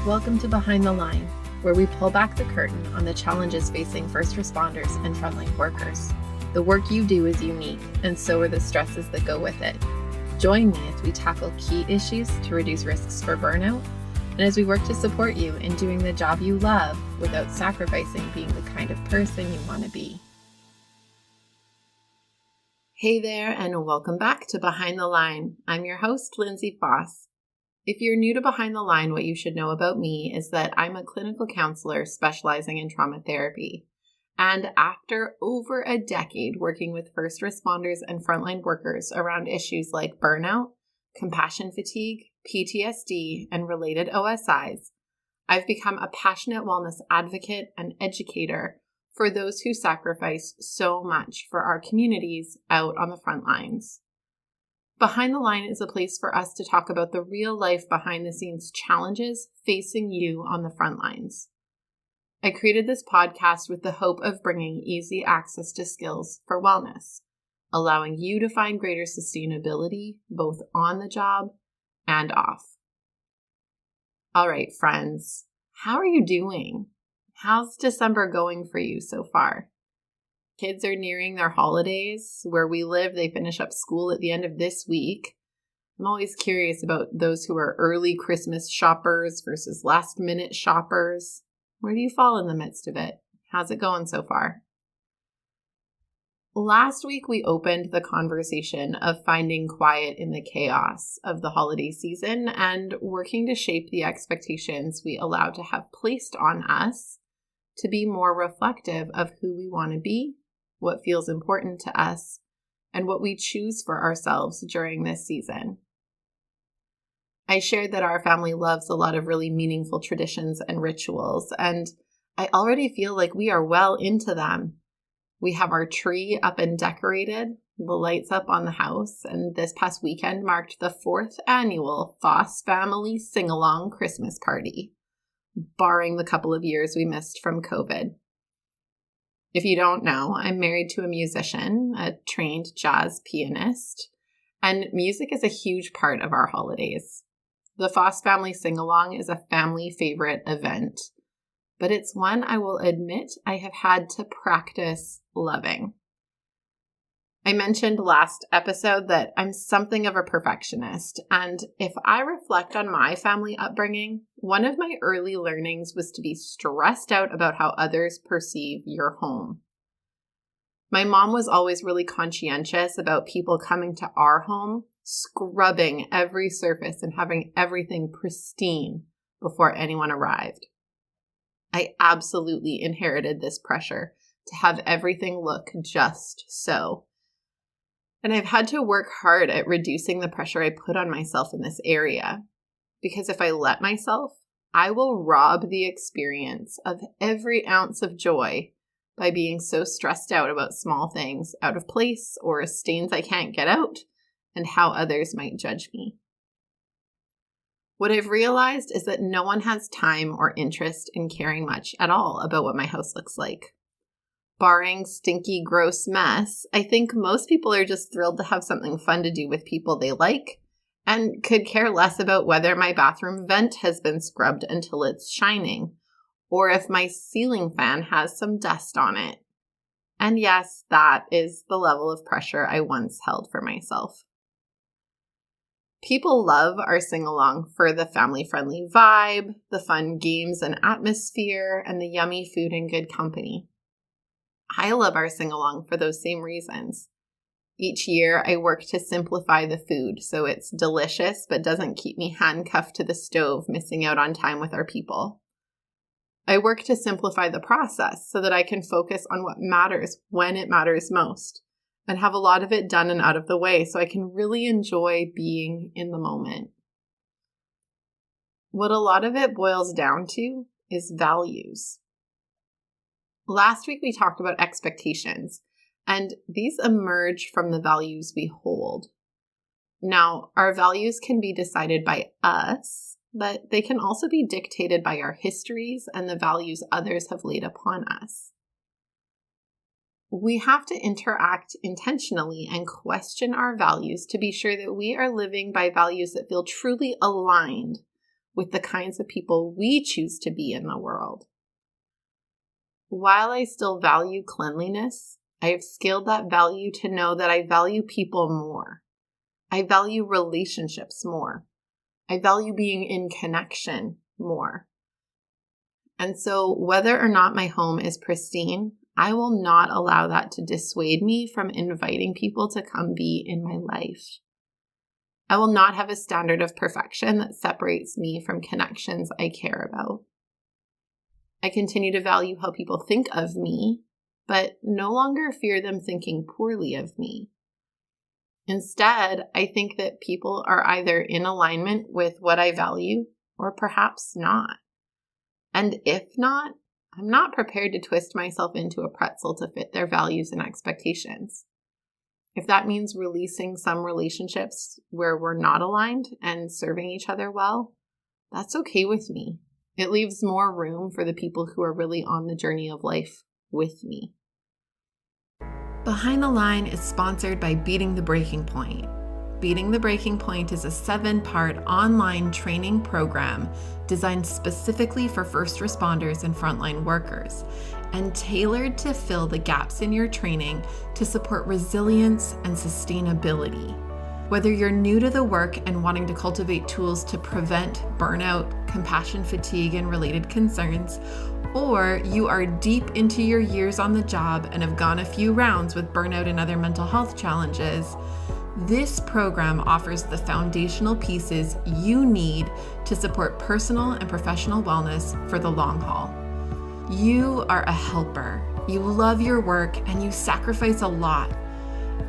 Welcome to Behind the Line, where we pull back the curtain on the challenges facing first responders and frontline workers. The work you do is unique, and so are the stresses that go with it. Join me as we tackle key issues to reduce risks for burnout, and as we work to support you in doing the job you love without sacrificing being the kind of person you want to be. Hey there, and welcome back to Behind the Line. I'm your host, Lindsay Faas. If you're new to Behind the Line, what you should know about me is that I'm a clinical counselor specializing in trauma therapy. And after over a decade working with first responders and frontline workers around issues like burnout, compassion fatigue, PTSD, and related OSIs, I've become a passionate wellness advocate and educator for those who sacrifice so much for our communities out on the front lines. Behind the Line is a place for us to talk about the real life behind the scenes challenges facing you on the front lines. I created this podcast with the hope of bringing easy access to skills for wellness, allowing you to find greater sustainability both on the job and off. All right, friends, how are you doing? How's December going for you so far? Kids are nearing their holidays. Where we live, they finish up school at the end of this week. I'm always curious about those who are early Christmas shoppers versus last-minute shoppers. Where do you fall in the midst of it? How's it going so far? Last week, we opened the conversation of finding quiet in the chaos of the holiday season and working to shape the expectations we allow to have placed on us to be more reflective of who we want to be, what feels important to us, and what we choose for ourselves during this season. I shared that our family loves a lot of really meaningful traditions and rituals, and I already feel like we are well into them. We have our tree up and decorated, the lights up on the house, and this past weekend marked the 4th annual Faas Family Sing-Along Christmas Party, barring the couple of years we missed from COVID. If you don't know, I'm married to a musician, a trained jazz pianist, and music is a huge part of our holidays. The Faas Family Sing-Along is a family favorite event, but it's one I will admit I have had to practice loving. I mentioned last episode that I'm something of a perfectionist, and if I reflect on my family upbringing, one of my early learnings was to be stressed out about how others perceive your home. My mom was always really conscientious about people coming to our home, scrubbing every surface and having everything pristine before anyone arrived. I absolutely inherited this pressure to have everything look just so. And I've had to work hard at reducing the pressure I put on myself in this area. Because if I let myself, I will rob the experience of every ounce of joy by being so stressed out about small things out of place or stains I can't get out and how others might judge me. What I've realized is that no one has time or interest in caring much at all about what my house looks like. Barring stinky, gross mess, I think most people are just thrilled to have something fun to do with people they like and could care less about whether my bathroom vent has been scrubbed until it's shining or if my ceiling fan has some dust on it. And yes, that is the level of pressure I once held for myself. People love our sing-along for the family-friendly vibe, the fun games and atmosphere, and the yummy food and good company. I love our sing-along for those same reasons. Each year, I work to simplify the food so it's delicious but doesn't keep me handcuffed to the stove, missing out on time with our people. I work to simplify the process so that I can focus on what matters when it matters most and have a lot of it done and out of the way so I can really enjoy being in the moment. What a lot of it boils down to is values. Last week, we talked about expectations, and these emerge from the values we hold. Now, our values can be decided by us, but they can also be dictated by our histories and the values others have laid upon us. We have to interact intentionally and question our values to be sure that we are living by values that feel truly aligned with the kinds of people we choose to be in the world. While I still value cleanliness, I have scaled that value to know that I value people more. I value relationships more. I value being in connection more. And so whether or not my home is pristine, I will not allow that to dissuade me from inviting people to come be in my life. I will not have a standard of perfection that separates me from connections I care about. I continue to value how people think of me, but no longer fear them thinking poorly of me. Instead, I think that people are either in alignment with what I value or perhaps not. And if not, I'm not prepared to twist myself into a pretzel to fit their values and expectations. If that means releasing some relationships where we're not aligned and serving each other well, that's okay with me. It leaves more room for the people who are really on the journey of life with me. Behind the Line is sponsored by Beating the Breaking Point. Beating the Breaking Point is a 7-part online training program designed specifically for first responders and frontline workers, and tailored to fill the gaps in your training to support resilience and sustainability. Whether you're new to the work and wanting to cultivate tools to prevent burnout, compassion fatigue, and related concerns, or you are deep into your years on the job and have gone a few rounds with burnout and other mental health challenges, this program offers the foundational pieces you need to support personal and professional wellness for the long haul. You are a helper. You love your work and you sacrifice a lot.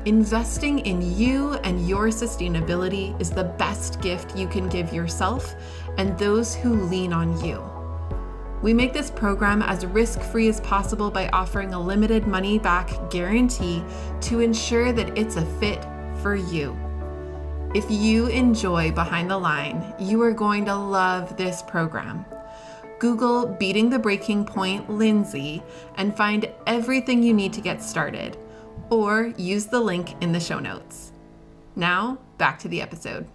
Investing in you and your sustainability is the best gift you can give yourself and those who lean on you. We make this program as risk-free as possible by offering a limited money-back guarantee to ensure that it's a fit for you. If you enjoy Behind the Line, you are going to love this program. Google Beating the Breaking Point Lindsay and find everything you need to get started, or use the link in the show notes. Now, back to the episode.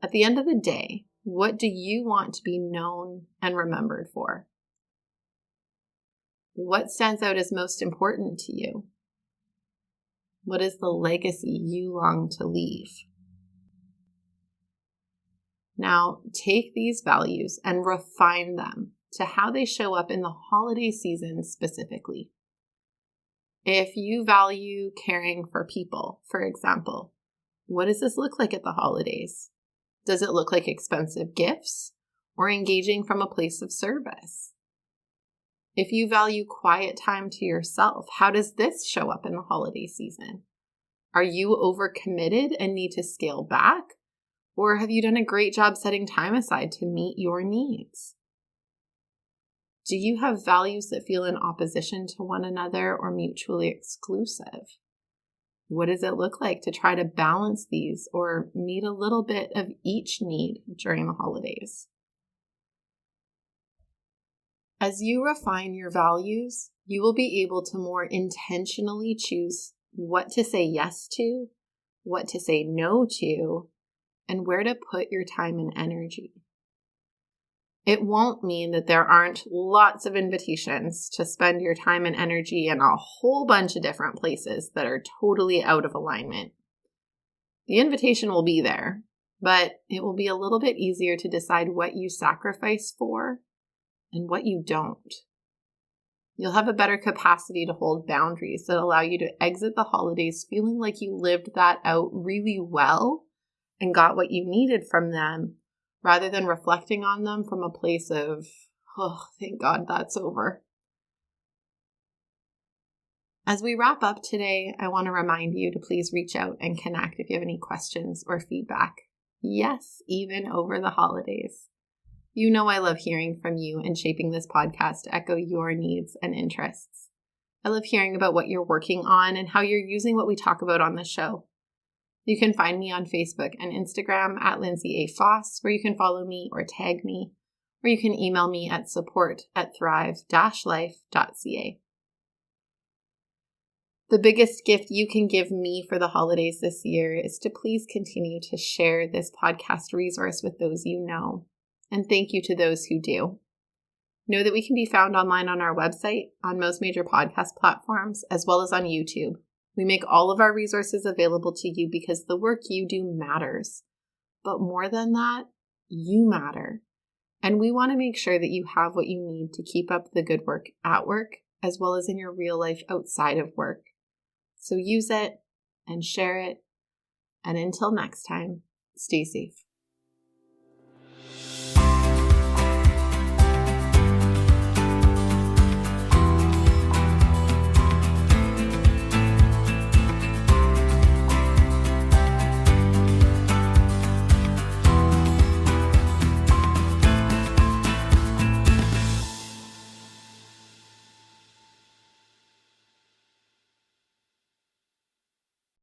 At the end of the day, what do you want to be known and remembered for? What stands out as most important to you? What is the legacy you long to leave? Now, take these values and refine them to how they show up in the holiday season specifically. If you value caring for people, for example, what does this look like at the holidays? Does it look like expensive gifts or engaging from a place of service? If you value quiet time to yourself, how does this show up in the holiday season? Are you overcommitted and need to scale back? Or have you done a great job setting time aside to meet your needs? Do you have values that feel in opposition to one another or mutually exclusive? What does it look like to try to balance these or meet a little bit of each need during the holidays? As you refine your values, you will be able to more intentionally choose what to say yes to, what to say no to, and where to put your time and energy. It won't mean that there aren't lots of invitations to spend your time and energy in a whole bunch of different places that are totally out of alignment. The invitation will be there, but it will be a little bit easier to decide what you sacrifice for and what you don't. You'll have a better capacity to hold boundaries that allow you to exit the holidays feeling like you lived that out really well and got what you needed from them, rather than reflecting on them from a place of, oh, thank God that's over. As we wrap up today, I want to remind you to please reach out and connect if you have any questions or feedback. Yes, even over the holidays. You know I love hearing from you and shaping this podcast to echo your needs and interests. I love hearing about what you're working on and how you're using what we talk about on the show. You can find me on Facebook and Instagram at Lindsay Faas, where you can follow me or tag me, or you can email me at support@thrive-life.ca. The biggest gift you can give me for the holidays this year is to please continue to share this podcast resource with those you know. And thank you to those who do. Know that we can be found online on our website, on most major podcast platforms, as well as on YouTube. We make all of our resources available to you because the work you do matters. But more than that, you matter. And we want to make sure that you have what you need to keep up the good work at work, as well as in your real life outside of work. So use it and share it. And until next time, stay safe.